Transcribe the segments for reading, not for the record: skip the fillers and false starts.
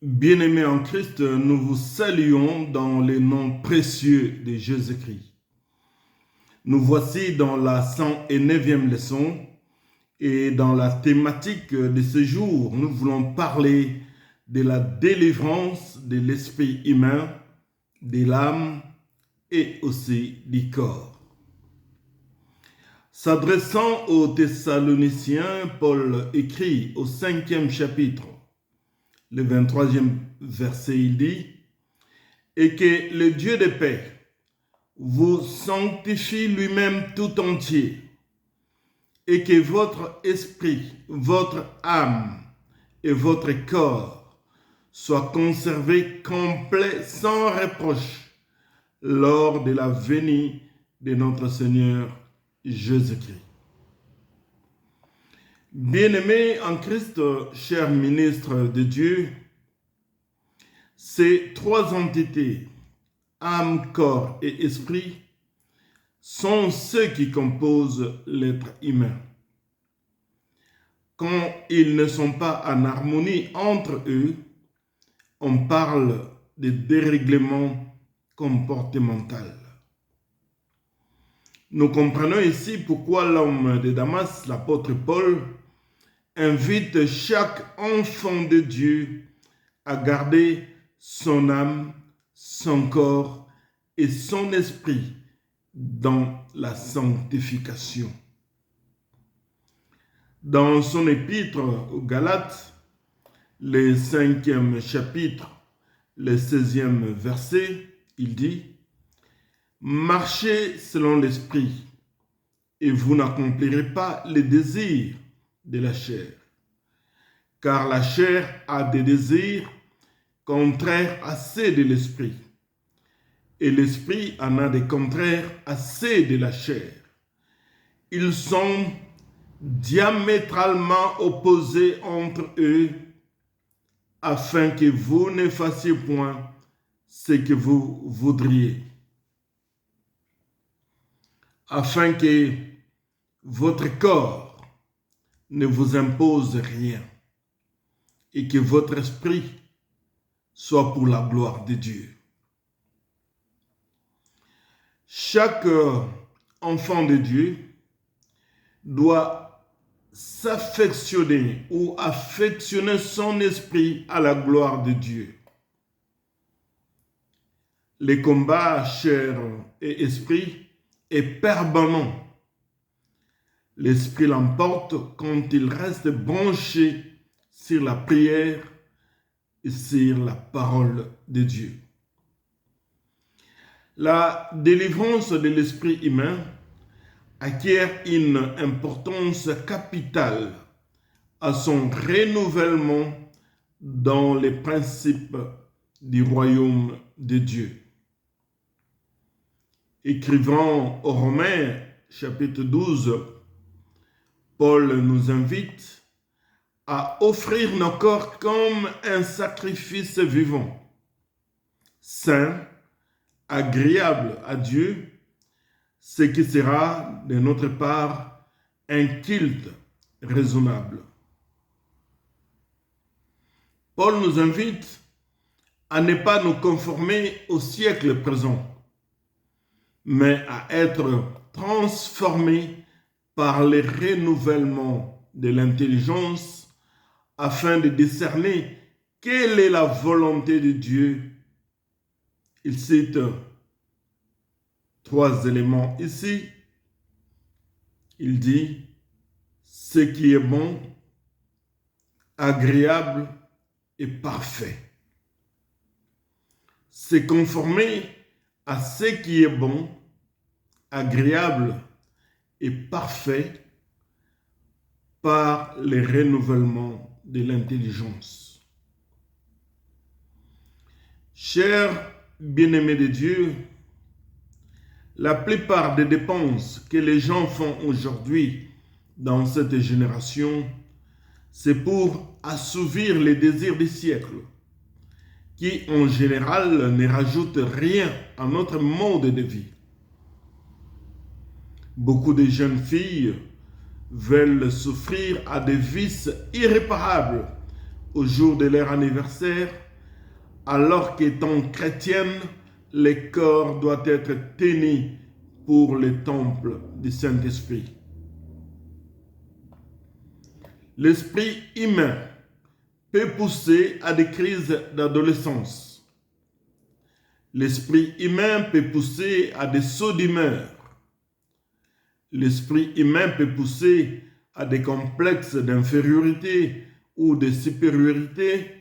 Bien-aimés en Christ, nous vous saluons dans les noms précieux de Jésus-Christ. Nous voici dans la 109e leçon et dans la thématique de ce jour, nous voulons parler de la délivrance de l'esprit humain, de l'âme et aussi du corps. S'adressant aux Thessaloniciens, Paul écrit au 5e chapitre, le 23e verset, il dit « Et que le Dieu de paix vous sanctifie lui-même tout entier, et que votre esprit, votre âme et votre corps soient conservés complets sans reproche lors de la venue de notre Seigneur Jésus-Christ. » Bien-aimés en Christ, chers ministres de Dieu, ces trois entités, âme, corps et esprit, sont ceux qui composent l'être humain. Quand ils ne sont pas en harmonie entre eux, on parle de dérèglement comportemental. Nous comprenons ici pourquoi l'homme de Damas, l'apôtre Paul, invite chaque enfant de Dieu à garder son âme, son corps et son esprit dans la sanctification. Dans son épître aux Galates, le 5e chapitre, le 16e verset, il dit « Marchez selon l'esprit, et vous n'accomplirez pas les désirs de la chair. Car la chair a des désirs contraires à ceux de l'esprit, et l'esprit en a des contraires à ceux de la chair. Ils sont diamétralement opposés entre eux, afin que vous ne fassiez point ce que vous voudriez. Afin que votre corps ne vous impose rien et que votre esprit soit pour la gloire de Dieu. Chaque enfant de Dieu doit s'affectionner ou affectionner son esprit à la gloire de Dieu. Le combat chair et esprit est permanent. L'esprit l'emporte quand il reste branché sur la prière et sur la parole de Dieu. La délivrance de l'esprit humain acquiert une importance capitale à son renouvellement dans les principes du royaume de Dieu. Écrivant aux Romains, chapitre 12, Paul nous invite à offrir nos corps comme un sacrifice vivant, saint, agréable à Dieu, ce qui sera de notre part un culte raisonnable. Paul nous invite à ne pas nous conformer au siècle présent, mais à être transformés par le renouvellement de l'intelligence afin de discerner quelle est la volonté de Dieu. Il cite trois éléments ici. Il dit ce qui est bon, agréable et parfait. Se conformer à ce qui est bon, agréable et parfait par le renouvellement de l'intelligence. Chers bien-aimés de Dieu, la plupart des dépenses que les gens font aujourd'hui dans cette génération, c'est pour assouvir les désirs des siècles, qui en général ne rajoutent rien à notre mode de vie. Beaucoup de jeunes filles veulent souffrir à des vices irréparables au jour de leur anniversaire alors qu'étant chrétienne, les corps doivent être tenus pour le temple du Saint-Esprit. L'esprit humain peut pousser à des crises d'adolescence. L'esprit humain peut pousser à des sauts d'humeur. L'esprit humain peut pousser à des complexes d'infériorité ou de supériorité,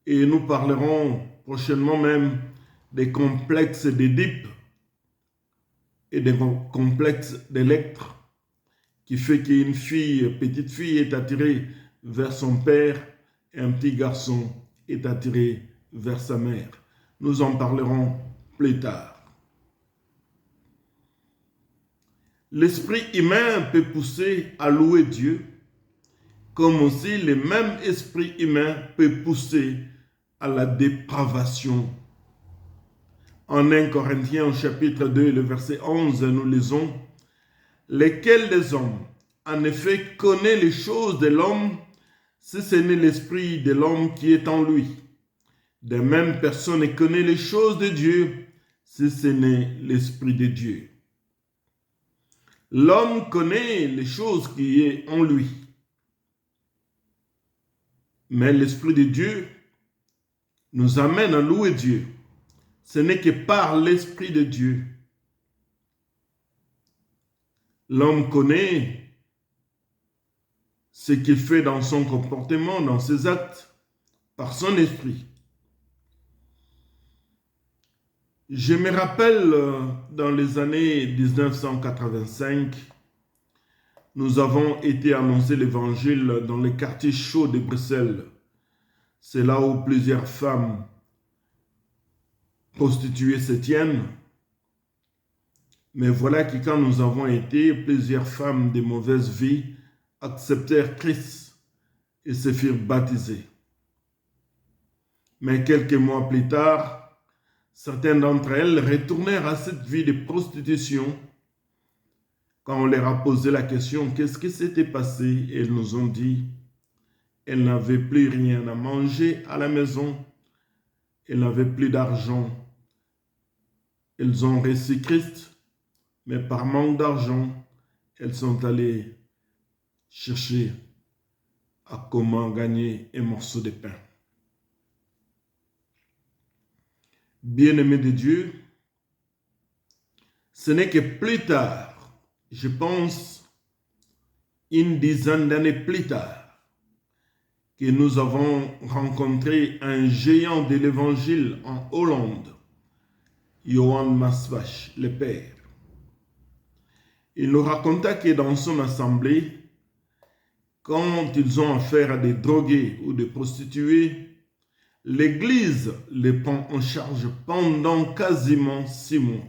et nous parlerons prochainement même des complexes d'Édipe et des complexes d'Électre, qui fait qu'une petite fille est attirée vers son père et un petit garçon est attiré vers sa mère. Nous en parlerons plus tard. L'esprit humain peut pousser à louer Dieu, comme aussi le même esprit humain peut pousser à la dépravation. En 1 Corinthiens chapitre 2, le verset 11, nous lisons « Lesquels des hommes, en effet, connaît les choses de l'homme, si ce n'est l'esprit de l'homme qui est en lui. De même, personne ne connaît les choses de Dieu, si ce n'est l'esprit de Dieu. » L'homme connaît les choses qui est en lui. Mais l'Esprit de Dieu nous amène à louer Dieu. Ce n'est que par l'Esprit de Dieu. L'homme connaît ce qu'il fait dans son comportement, dans ses actes, par son esprit. Je me rappelle, dans les années 1985, nous avons été annoncer l'évangile dans les quartiers chauds de Bruxelles. C'est là où plusieurs femmes prostituées se tiennent. Mais voilà que quand nous avons été, plusieurs femmes de mauvaise vie acceptèrent Christ et se firent baptiser. Mais quelques mois plus tard, certaines d'entre elles retournèrent à cette vie de prostitution. Quand on leur a posé la question, qu'est-ce qui s'était passé? Elles nous ont dit, elles n'avaient plus rien à manger à la maison, elles n'avaient plus d'argent. Elles ont reçu Christ, mais par manque d'argent, elles sont allées chercher à comment gagner un morceau de pain. Bien-aimés de Dieu, ce n'est que plus tard, je pense une dizaine d'années plus tard, que nous avons rencontré un géant de l'évangile en Hollande, Johan Maasbach, le père. Il nous raconta que dans son assemblée, quand ils ont affaire à des drogués ou des prostituées, l'Église les prend en charge pendant quasiment 6 mois.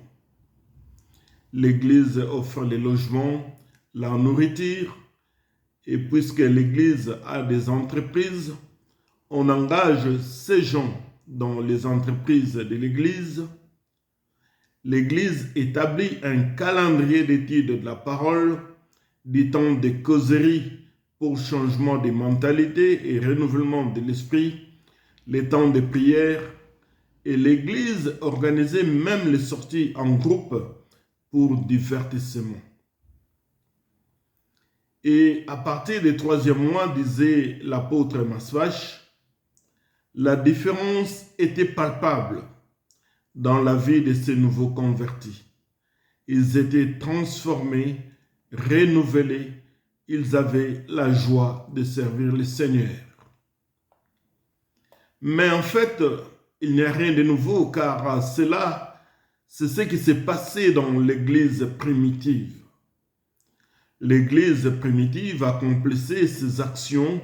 L'Église offre les logements, la nourriture, et puisque l'Église a des entreprises, on engage ces gens dans les entreprises de l'Église. L'Église établit un calendrier d'études de la parole, du temps de causerie pour changement de mentalité et renouvellement de l'esprit, les temps de prière, et l'Église organisait même les sorties en groupe pour divertissement. Et à partir du 3e mois, disait l'apôtre Maasbach, la différence était palpable dans la vie de ces nouveaux convertis. Ils étaient transformés, renouvelés, ils avaient la joie de servir le Seigneur. Mais en fait, il n'y a rien de nouveau, car cela, c'est ce qui s'est passé dans l'Église primitive. L'Église primitive accomplissait ses actions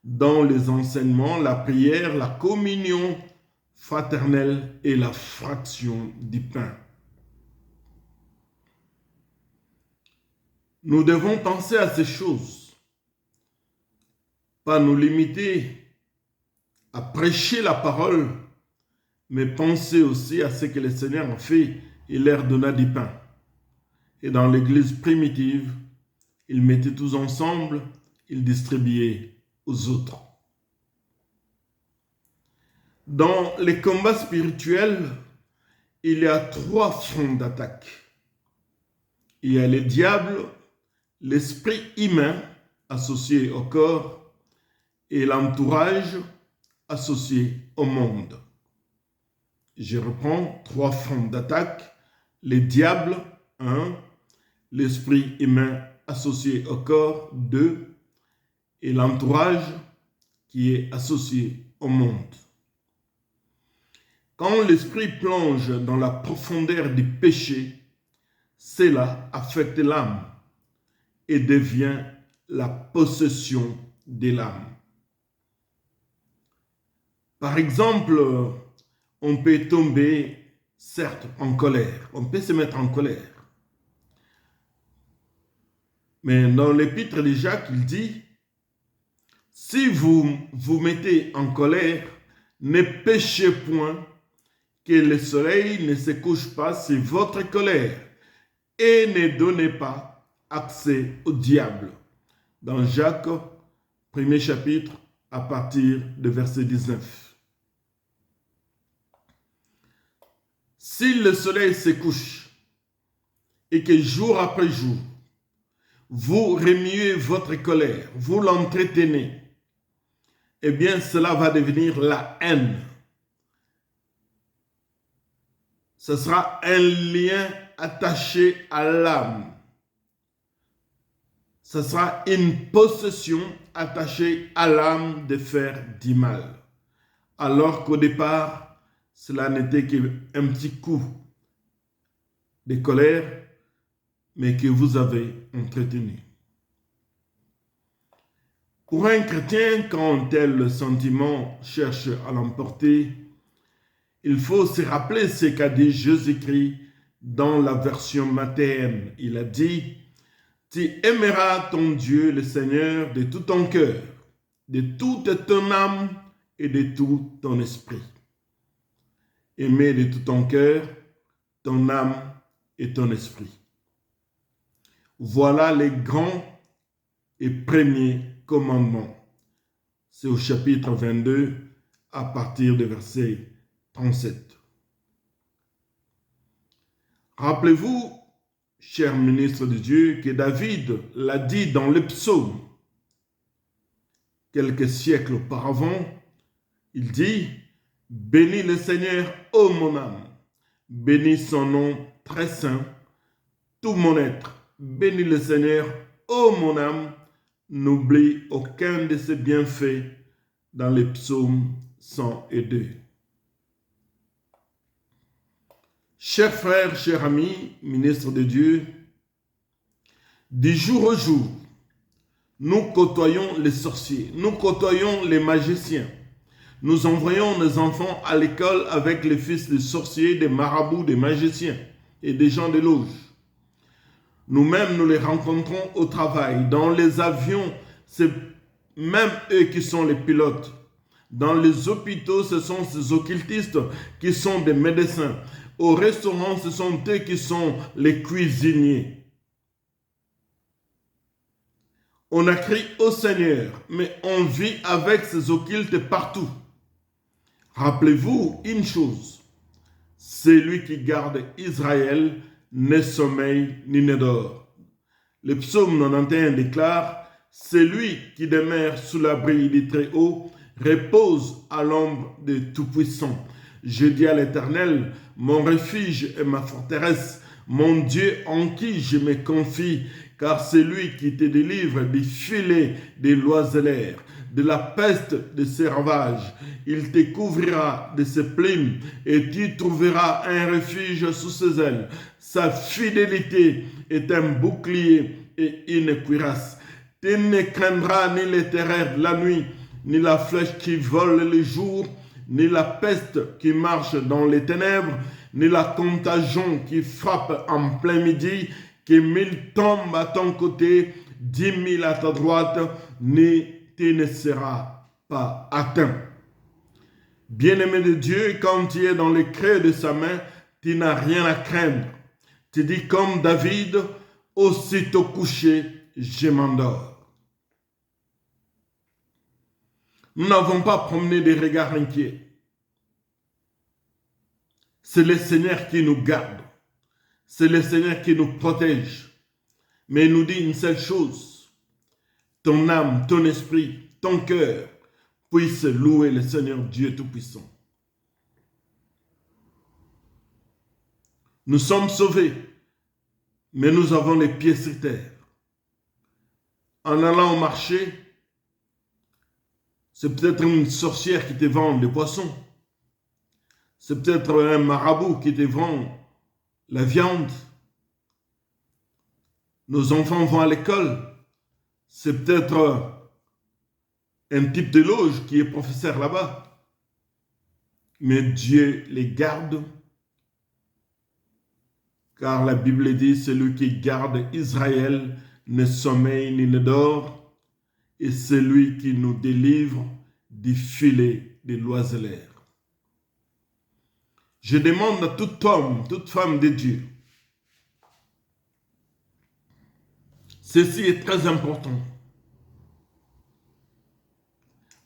dans les enseignements, la prière, la communion fraternelle et la fraction du pain. Nous devons penser à ces choses, pas nous limiter à prêcher la parole, mais penser aussi à ce que le Seigneur a fait, il leur donna du pain. Et dans l'Église primitive, ils mettaient tous ensemble, ils distribuaient aux autres. Dans les combats spirituels, il y a 3 fronts d'attaque. Il y a le diable, l'esprit humain associé au corps et l'entourage associé au monde. Je reprends 3 fronts d'attaque. Le diable, 1. L'esprit humain associé au corps, 2. Et l'entourage qui est associé au monde. Quand l'esprit plonge dans la profondeur du péché, cela affecte l'âme et devient la possession de l'âme. Par exemple, on peut tomber, certes, en colère. On peut se mettre en colère. Mais dans l'épître de Jacques, il dit, si vous vous mettez en colère, ne péchez point, que le soleil ne se couche pas sur votre colère, et ne donnez pas accès au diable. Dans Jacques, 1er chapitre, à partir de verset 19. Si le soleil se couche, et que jour après jour, vous remuez votre colère, vous l'entretenez, eh bien cela va devenir la haine. Ce sera un lien attaché à l'âme. Ce sera une possession attachée à l'âme de faire du mal. Alors qu'au départ, cela n'était qu'un petit coup de colère, mais que vous avez entretenu. Pour un chrétien, quand un tel sentiment cherche à l'emporter, il faut se rappeler ce qu'a dit Jésus-Christ dans la version materne. Il a dit, « Tu aimeras ton Dieu, le Seigneur, de tout ton cœur, de toute ton âme et de tout ton esprit. » Aimer de tout ton cœur, ton âme et ton esprit. Voilà les grands et premiers commandements. C'est au chapitre 22, à partir du verset 37. Rappelez-vous, cher ministre de Dieu, que David l'a dit dans le psaume. Quelques siècles auparavant, il dit, « Bénis le Seigneur, ô mon âme, bénis son nom très saint, tout mon être, bénis le Seigneur, ô mon âme, n'oublie aucun de ses bienfaits » dans les psaumes 102. Chers frères, chers amis, ministres de Dieu, du jour au jour, nous côtoyons les sorciers, nous côtoyons les magiciens. Nous envoyons nos enfants à l'école avec les fils des sorciers, des marabouts, des magiciens et des gens de loge. Nous-mêmes, nous les rencontrons au travail, dans les avions, c'est même eux qui sont les pilotes. Dans les hôpitaux, ce sont ces occultistes qui sont des médecins. Au restaurant, ce sont eux qui sont les cuisiniers. On a crié au Seigneur, mais on vit avec ces occultes partout. Rappelez-vous une chose, celui qui garde Israël ne sommeille ni ne dort. Le psaume 91 déclare, celui qui demeure sous l'abri du Très-Haut repose à l'ombre du Tout-Puissant. Je dis à l'Éternel, mon refuge et ma forteresse, mon Dieu en qui je me confie, car c'est lui qui te délivre des filets des l'oiseleur, de la peste des ravages. Il te couvrira de ses plumes et tu trouveras un refuge sous ses ailes. Sa fidélité est un bouclier et une cuirasse. Tu ne craindras ni les terreurs de la nuit, ni la flèche qui vole le jour, ni la peste qui marche dans les ténèbres, ni la contagion qui frappe en plein midi, que 1000 tombent à ton côté, 10 000 à ta droite, ni tu ne seras pas atteint. Bien-aimé de Dieu, quand tu es dans le creux de sa main, tu n'as rien à craindre. Tu dis comme David, aussitôt couché, je m'endors. Nous n'avons pas promené des regards inquiets. C'est le Seigneur qui nous garde. C'est le Seigneur qui nous protège. Mais il nous dit une seule chose. Ton âme, ton esprit, ton cœur puissent louer le Seigneur Dieu Tout-Puissant. Nous sommes sauvés, mais nous avons les pieds sur terre. En allant au marché, c'est peut-être une sorcière qui te vend des poissons. C'est peut-être un marabout qui te vend la viande. Nos enfants vont à l'école. C'est peut-être un type de loge qui est professeur là-bas. Mais Dieu les garde. Car la Bible dit, celui qui garde Israël ne sommeille ni ne dort. Et celui qui nous délivre du filet des l'oiseleur. Je demande à tout homme, toute femme de Dieu, ceci est très important.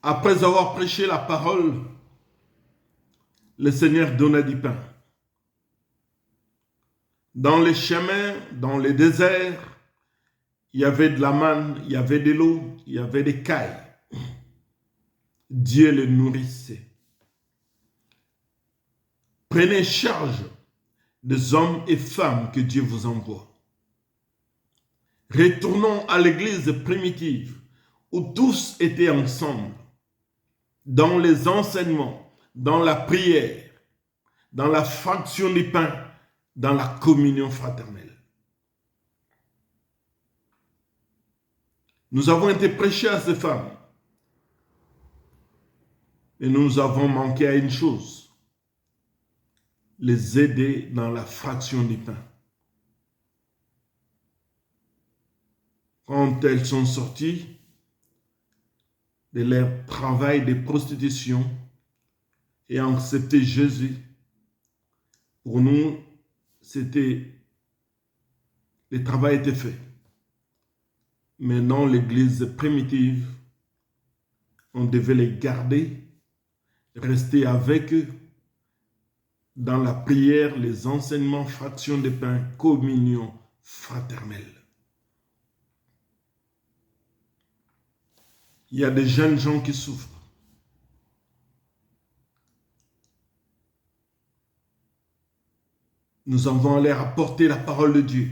Après avoir prêché la parole, le Seigneur donna du pain. Dans les chemins, dans les déserts, il y avait de la manne, il y avait de l'eau, il y avait des cailles. Dieu les nourrissait. Prenez charge des hommes et femmes que Dieu vous envoie. Retournons à l'église primitive où tous étaient ensemble, dans les enseignements, dans la prière, dans la fraction du pain, dans la communion fraternelle. Nous avons été prêchés à ces femmes. Et nous avons manqué à une chose. Les aider dans la fraction du pain. Quand elles sont sorties de leur travail de prostitution et ont accepté Jésus, pour nous, le travail était fait. Maintenant, l'église primitive, on devait les garder, rester avec eux dans la prière, les enseignements, fraction de pain, communion fraternelle. Il y a des jeunes gens qui souffrent. Nous avons leur apporter la parole de Dieu.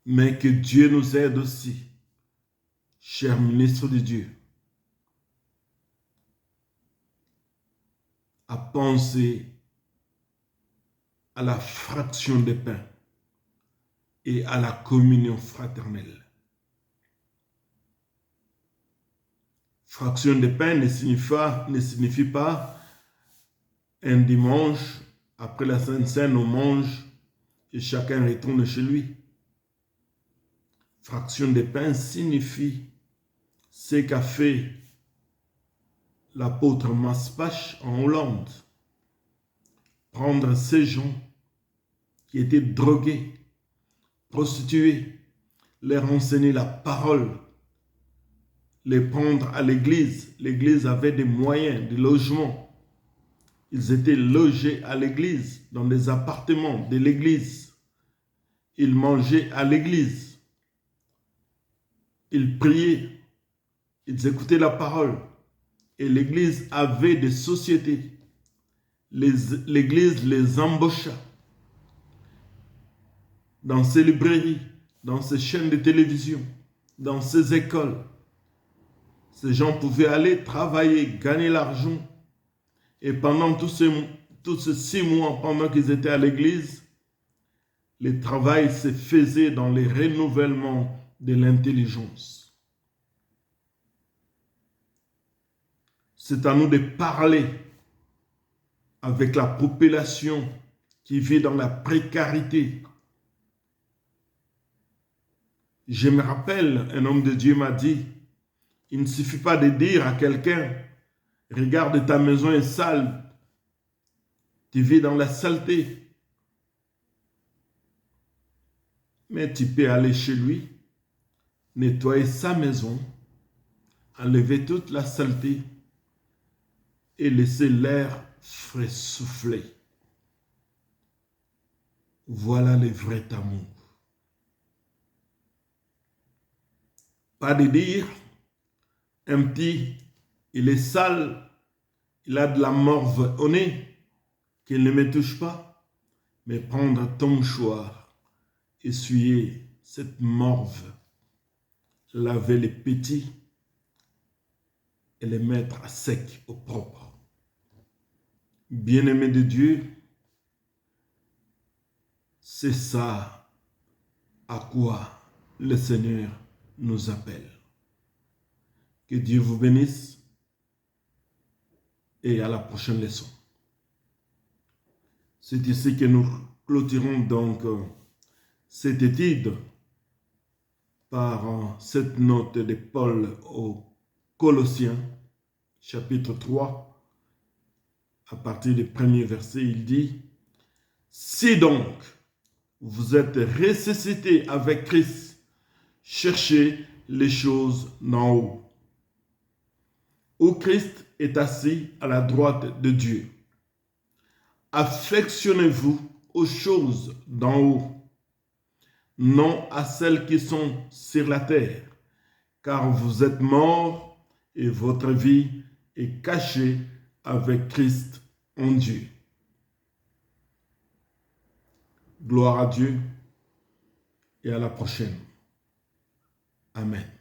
Mais que Dieu nous aide aussi, cher ministre de Dieu, à penser à la fraction des pains et à la communion fraternelle. Fraction des pains ne signifie pas un dimanche, après la Sainte Seine, on mange et chacun retourne chez lui. Fraction des pains signifie ce qu'a fait l'apôtre Maspach en Hollande. Prendre ces gens qui étaient drogués, prostitués, leur enseigner la parole, les prendre à l'église. L'église avait des moyens, des logements. Ils étaient logés à l'église, dans des appartements de l'église. Ils mangeaient à l'église. Ils priaient. Ils écoutaient la parole. Et l'église avait des sociétés. L'église les embaucha dans ses librairies, dans ses chaînes de télévision, dans ses écoles. Ces gens pouvaient aller travailler, gagner l'argent. Et pendant tous ces 6 mois, pendant qu'ils étaient à l'église, le travail se faisait dans les renouvellements de l'intelligence. C'est à nous de parler avec la population qui vit dans la précarité. Je me rappelle, un homme de Dieu m'a dit, il ne suffit pas de dire à quelqu'un, regarde, ta maison est sale, tu vis dans la saleté. Mais tu peux aller chez lui, nettoyer sa maison, enlever toute la saleté et laisser l'air frais souffler. Voilà le vrai amour. Pas de dire, un petit, il est sale, il a de la morve au nez, qu'il ne me touche pas, mais prendre ton mouchoir, essuyer cette morve, laver les petits et les mettre à sec, au propre. Bien-aimé de Dieu, c'est ça à quoi le Seigneur nous appelle. Que Dieu vous bénisse et à la prochaine leçon. C'est ici que nous clôturons donc cette étude par cette note de Paul aux Colossiens, chapitre 3, à partir du premier verset, il dit « Si donc vous êtes ressuscités avec Christ, cherchez les choses d'en haut, où Christ est assis à la droite de Dieu. Affectionnez-vous aux choses d'en haut, non à celles qui sont sur la terre, car vous êtes morts et votre vie est cachée avec Christ en Dieu. » Gloire à Dieu et à la prochaine. Amen.